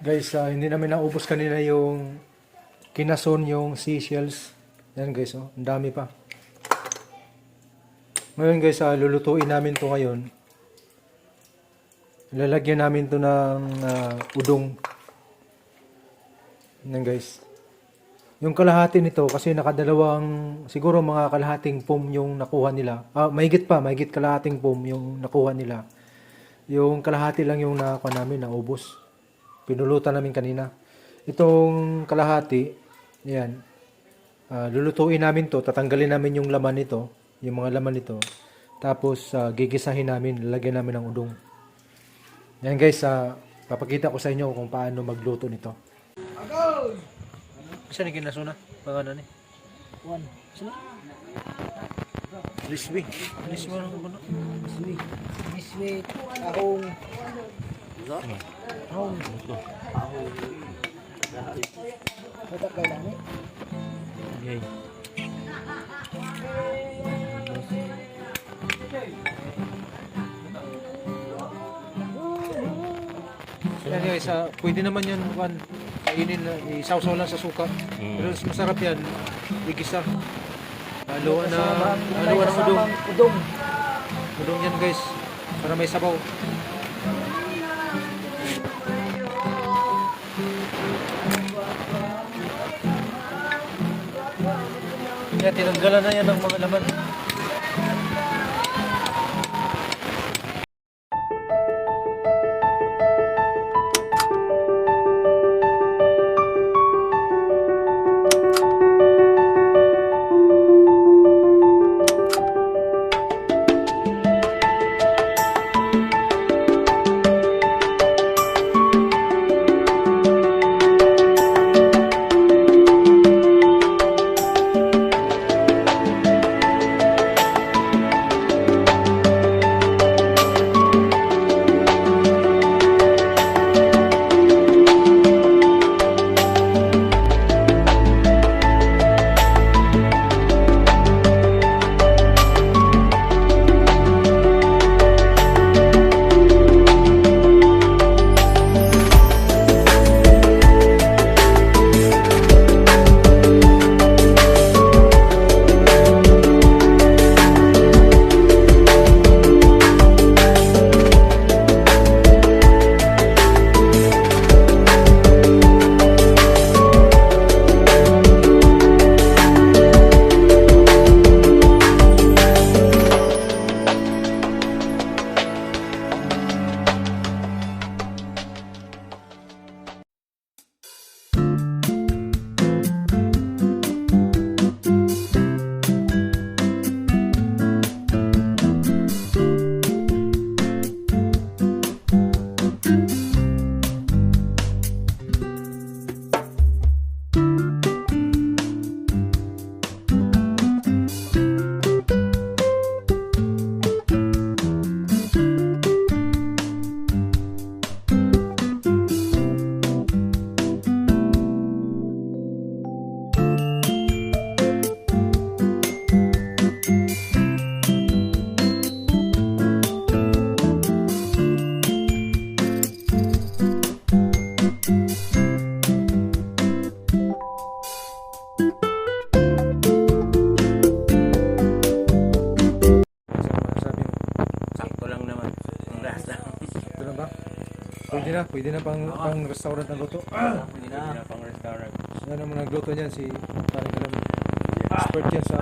Guys, hindi namin naubos kanina yung kinason, yung seashells. Yan guys, oh, ang dami pa. Ngayon guys, lulutuin namin to ngayon. Lalagyan namin to ng udong. Yan guys. Yung kalahati nito, kasi nakadalawang, siguro mga kalahating pom yung nakuha nila. Mahigit kalahating pom yung nakuha nila. Yung kalahati lang yung nakuha namin, naubos. Pinulutan namin kanina. Itong kalahati, yan. Lulutuin namin to, tatanggalin namin yung laman nito, yung mga laman nito. Tapos gigisahin namin, lalagyan namin ng udong. Yan guys, papakita ko sa inyo kung paano magluto nito. Saan yung kinasuna? Pangalan ni? One. Sino? Lisby. Lisby ano ba? Biswi. Biswi. Ahong. Ahong. Ahong. Matak ka lang eh. Yay. Yan guys, pwede naman yan kainin, isawsaw lang sa suka. Pero mas masarap yan, igisa. Haluan ng udong. Udong. Udong yan guys, para may sabaw. Yan, tinanggalan na yan ng mga laman. Pwede na pang restaurant ang luto. Pwede na pang restaurant. Yan naman nagluto niyan si Paring Kalam. Expert yan sa